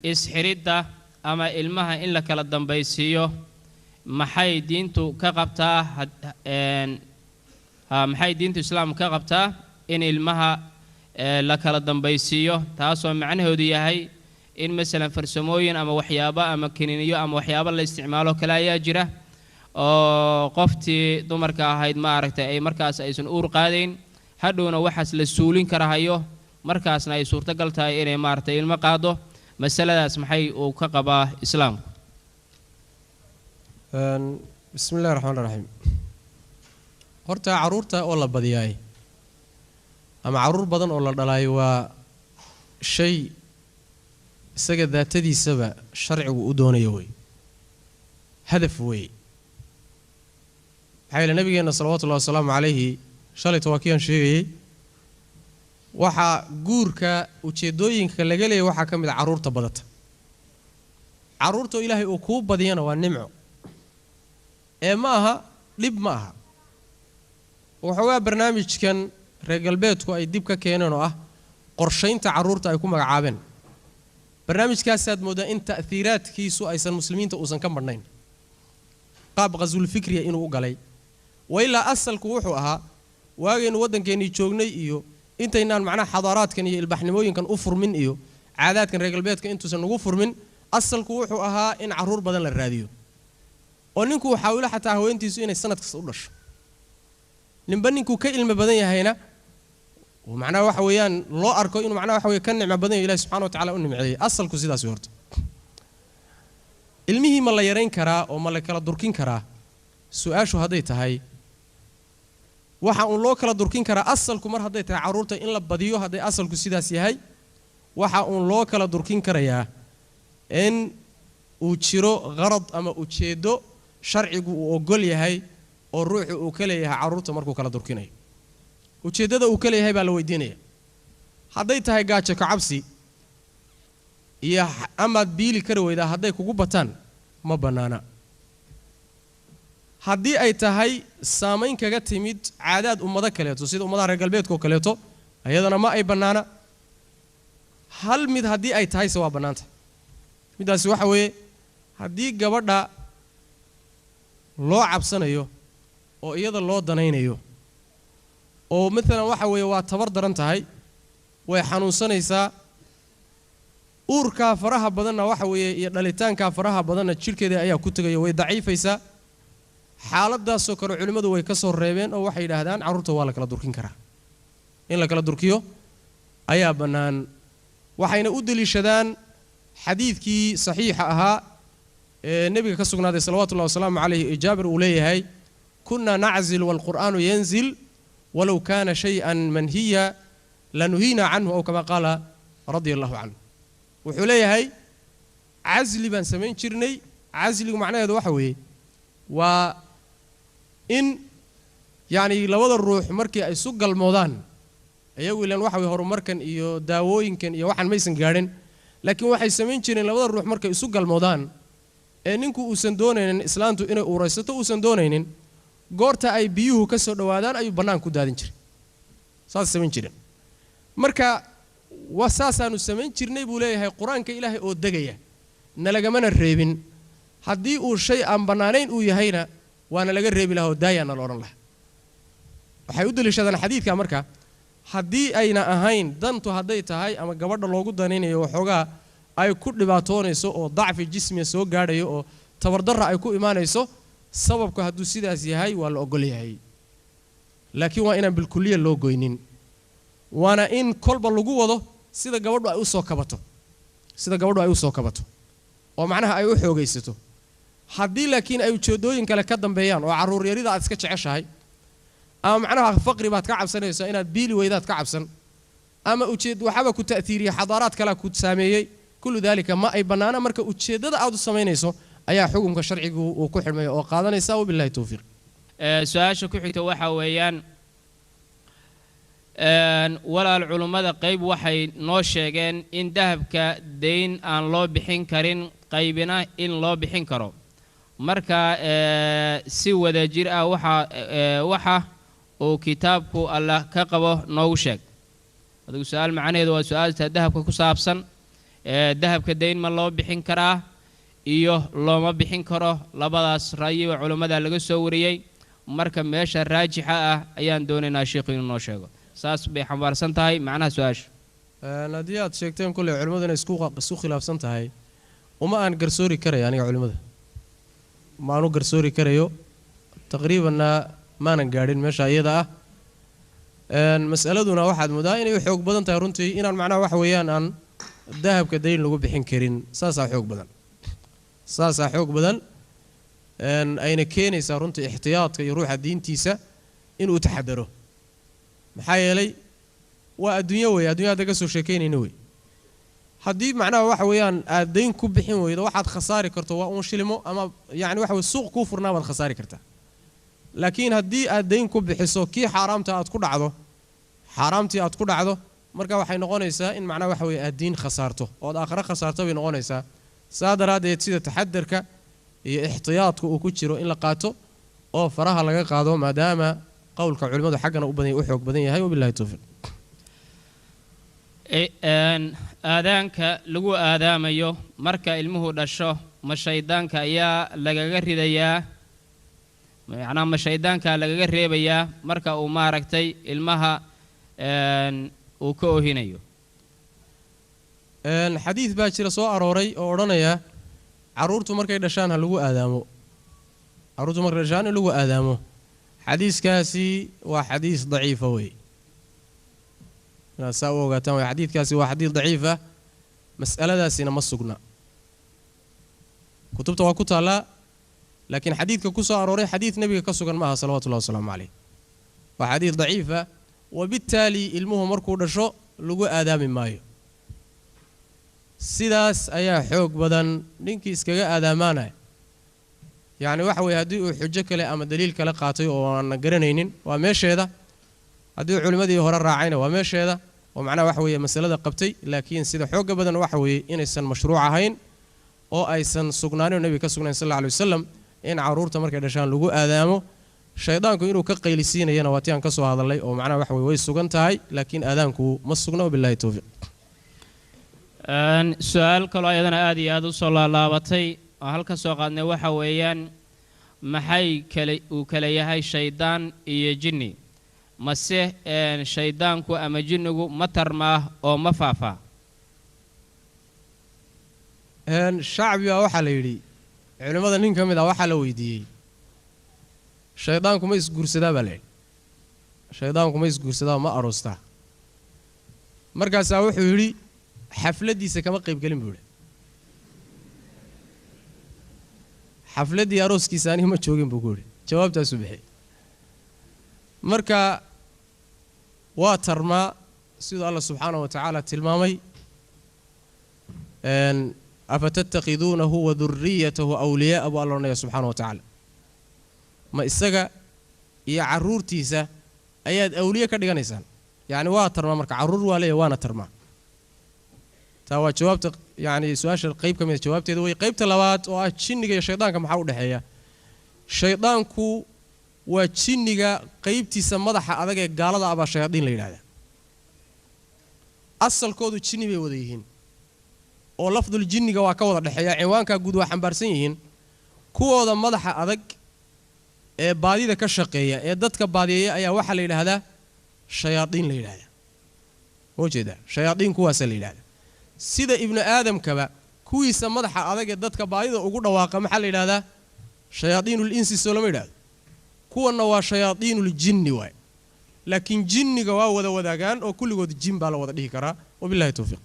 isxiridda ama ilmaha in la kala dambaysiiyo maxay diintu ka qabtaa maxay diintu islaamku ka qabtaa in ilmaha la kala dambaysiiyo taasoo macnaheedu yahay in mesela farsamooyin ama waxyaabo ama kiniiniyo ama waxyaabo la isticmaalo kala ayaa jira oo qoftii dumarka ahayd ma aragtay ay markaas aysan uur qaadayn hadhowna waxaas la suulin karahayo markaasna ay suurtagal tahay inay maartay ilmo qaado masaladaas maxay uu ka qabaa islaamku bismillaahir rahmaanir rahiim horta caruurta oo la badiyay ama caruur badan oo la dhalay waa shay isaga daatadiisaba sharcigu u doonayo way hadaf way xayla nabigeena sallallahu alayhi wasallam alayhi shalay tawaakiyan sheegay waxa guurka ujeedooyinka laga leeyahay waxa kamid caruurta badata caruurta ilaahay oo ku badiyana waa nimco ma aha dib ma aha waxaa barnaamijkan reer galbeedku ay dib ka keeneen oo ah qorsheynta caruurta ay ku magacaabeen barnaamijkaas aad moodaa in ta'thiraadkiisu aysan muslimiinta uusan ka marnayn qaab qazul fikriya inuu u galay wayla asalku wuxuu ahaa waageen wadankeeni joognay iyo intaynaan macnaha xadaaraadkan iyo ilbaxnimooyinkan u furmin iyo caadaadkan reer galbeedka intuusan ugu furmin asalku wuxuu ahaa in caruur badan la raadiyo oo ninku waxa uu la xataa haweentiisu inay sanad kasta u dhasho ninba ninku ka ilmo badan yahayna macnaha waxa weeyaan loo arko inuu macnaha waxa weey ka nicmo badan yahay Ilaahay subhanahu wa ta'ala u nimceeyay asalku sidaas horta ilmihi ma la yareyn karaa oo ma la kala durkin karaa su'aashu haday tahay waxa uu loo kala durkin karaa asalku mar haday tahay caruurta in la badiyo haday asalku sidaas yahay waxa uu loo kala durkin karayaa in uu jiro qarad ama ujeedo sharcigu uu ogol yahay oo ruuxu uu kale yahay caruurta markuu kala durkinayo ujeedada uu kale yahay baa la weydiinaya haday tahay gaajo ka cabsi iyo ama biili kara weyda haday kugu bataan ma banaana haddii ay tahay saameyn kaga timid caadaad ummada kaleeto sida ummadaha reer galbeedka oo kaleeto ayadana ma ay banaana hal mid haddii ay tahay waa banaanta midaas waxa weeye haddii gabadha loo cabsanayo oo iyada loo danaynayo oo midna waxa weeye waa tabar daran tahay way xanuunsanaysaa uurka faraha badanna waxa weeye iyo dhalitaanka faraha badanna jirkeeda ayaa ku tagayo way daciifaysaa xaaladaas oo kale culimadu way ka soo reebeen oo waxay yiraahdaan caruurta waa la kala durkin karaa in la kala durkiyo ayaa banaan waxayna u daliishadaan xadiidkii saxiixa ahaa ee nabiga ka sugnaaday sallallahu alayhi wasallam alayhi jaabir uu leeyahay kunna na'zil wal qur'aanu yanzil walau kana shay'an manhiya lanuhina anhu aw kama qala radiyallahu anhu wuxuu leeyahay azli baan sameyn jirnay azligu macnaheedu waxa weeye waa in yaani labada ruux markii ay isu galmoodaan ayagu ilaan waxa way horumarkan iyo daawooyinkan iyo waxan maysan gaadhin laakiin waxay sameyn jireen labada ruux markay isu galmoodaan ee ninku uusan doonaynin islaantu inay uuraysato uusan doonaynin goorta ay biyuhu ka soo dhawaadaan ayuu banaan ku daadin jiray saas sameyn jireen marka wasaasaanu sameyn jirnay buu leeyahay quraanka ilaahay oo degaya nalagamana reebin haddii uu shay aan banaanayn uu yahayna waana laga reebi lahaa oo daayana la oran lahaa waxay u daliishadaan xadiidka marka haddii ayna ahayn dantu haday tahay ama gabadha loogu danaynayo waxoogaa ay ku dhibaatoonayso oo dacfi jismiga soo gaadhayo oo tabardarra ay ku imaanayso sababku hadduu sidaas yahay waa la ogol yahay laakiin waa inaan bilkulliya loo goynin waana in kolba lagu wado sida gabadhu ay u soo kabato oo macnaha ay u xoogaysato haddii laakiin ay ujeedooyin kale ka dambeeyaan oo caruur yarida aad iska jeceshahay ama macnaha faqri baad ka cabsanaysaa inaad biili weydaad ka cabsan ama ujeed waxaba ku ta'thiriya xadaaraad kale ku saameeyay kullu dalika ma ay banaana marka ujeedada aad u sameynayso ayaa xukunka sharcigu uu ku xirmayo oo qaadanaysa wabillahi tawfiiq su'aasha ku xigta waxa weeyaan walaal culimada qayb waxay noo sheegeen in dahabka deyn aan loo bixin karin qaybina in loo bixin karo marka si wada jir ah waxa uu kitaabku Allah ka qabo noogu sheeg adigu su'aal macnaheedu waa su'aalta dahabka ku saabsan dahabka dayn ma loo bixin karaa iyo looma bixin karo labadaas ra'yi oo culimada laga soo wariyay marka meesha raajixa ah ayaan doonaynaa sheekhu inuu noo sheego saas bay xambaarsan tahay macnaha su'aasha haddii aad sheegteen kulley culimmadu inay isku khilaafsan tahay uma aan garsoori karayo aniga culimmada ma aanu garsoori karayo taqriibanna maanan gaadhin meesha iyada ah mas'aladuna waxaad moodaa inay xoog badan tahay runtii inaan macnaha waxa weeyaan aan dahabka dayn lagu bixin karin saasaa xoog badan ayna keenaysaa runtii ixtiyaadka iyo ruuxa diintiisa inuu taxadaro maxaa yeelay waa adduunyo wey adduunya hadda ka soo sheekaynayna wey haddii macnaha waxa weeyaan aad dayn ku bixin weydo waxaad khasaari karto waa uun shilimo ama yacni waxa weye suuq kuu furnaa baad khasaari kartaa laakiin haddii aad dayn ku bixiso kii xaaraamtii aad ku dhacdo marka waxay noqonaysaa in macnaha waxa weeye aad diin khasaarto ood aakhiro khasaarto bay noqonaysaa saa daraaddeed sida taxadarka iyo ixtiyaadka uu ku jiro in la qaato oo faraha laga qaado maadaama qowlka culimmadu xaggana u xoog badan yahay wabillahi tawfiiq aadaanka lagu aadaamayo marka ilmuhu dhasho ma shaydaanka ayaa lagaga ridayaa macnaha ma shaydaanka lagaga reebayaa marka uu maaragtay ilmaha uu ka ohinayo xadiid baa jira soo arooray oo odhanaya carruurtu markay dhashaan in lagu aadaamo xadiiskaasi waa xadiis daciifa wey inaad saa u ogaataan way xadiidkaasi waa xadiis daciifa mas'aladaasina ma sugna kutubta waa ku taallaa laakiin xadiidka ku soo arooray xadiid nebiga ka sugan maaha salawatullahi wasalaamu calayh waa xadiis daciifa wabittaali ilmuhu markuu dhasho lagu aadaami maayo sidaas ayaa xoog badan ninkii iskaga aadaamaanaya yacni waxa weeye haddii uu xujo kale ama daliil kale qaatay oo aan garanaynin waa meesheeda haddii culimmadii hore raacayna waa meesheeda oo macnaha waxa weeye masalada qabtay laakiin sida xoogga badan waxa weeye inaysan mashruuc ahayn oo aysan sugnaanin oo nebiga ka sugnayn sal alla alay wasalam in carruurta markay dhashaan lagu aadaamo shaydaanku inuu ka qaylisiinayana waa ti aan ka soo hadalnay oo macnaha waxa weye way sugan tahay laakiin aadaanku ma sugna wabillahi tawfiiq su-aal kaloo ayadana aad iyo aad u soo laalaabatay oo halka soo qaadnay waxa weeyaan maxay uu kala yahay shaydaan iyo jinni mase shaydaanku ama jinnigu ma tarmaa oo ma faafaa shacbi baa waxaa la yidhi culimmada nin ka mid ah waxaa la weydiiyey shaydaanku ma isguursadaa baa la yidhi shaydaanku ma isguursadaa ma aroostaa markaasaa wuxuu yidhi xafladdiisa kama qaybgelin buu yidhi xafladdii arooskiisa aniga ma joogin buu ku yidhi jawaabtaasuu bixiyey marka waa tarmaa siduu alla subxaanahu wa tacaala tilmaamay afatattakhiduunahu wa durriyatahu awliya'a buu alla odhanaya subxaanahu wa tacaala ma isaga iyo carruurtiisa ayaad awliye ka dhiganaysaan yacni waa tarmaa marka carruur waa leeyahy waana tarmaa taa waa jawaabta yacni su-aasha qayb ka mida jawaabteeda way qaybta labaad oo ah jinniga iyo shaydaanka maxaa u dhexeeya shaydaanku waa jinniga qaybtiisa madaxa adag ee gaalada ah baa shayaadiin la yidhahdaa asalkoodu jinni bay wada yihiin oo lafdul jinniga waa ka wada dhexeeya cinwaankaa guud waa xambaarsan yihiin kuwooda madaxa adag ee baadida ka shaqeeya ee dadka baadiyeeya ayaa waxaa la yidhaahdaa shayaadiin la yidhahdaa moo jeedaa shayaadiin kuwaasaa la yidhahdaa sida ibnu aadamkaba kuwiisa madaxa adag ee dadka baadida ugu dhawaaqa maxaa la yidhahdaa shayaadiinul insi soo lama yidhahdo kuwanna waa shayaadiinul jinni waay laakiin jinniga waa wada wadaagaan oo kulligood jin baa la wada dhihi karaa wabillahi tawfiiq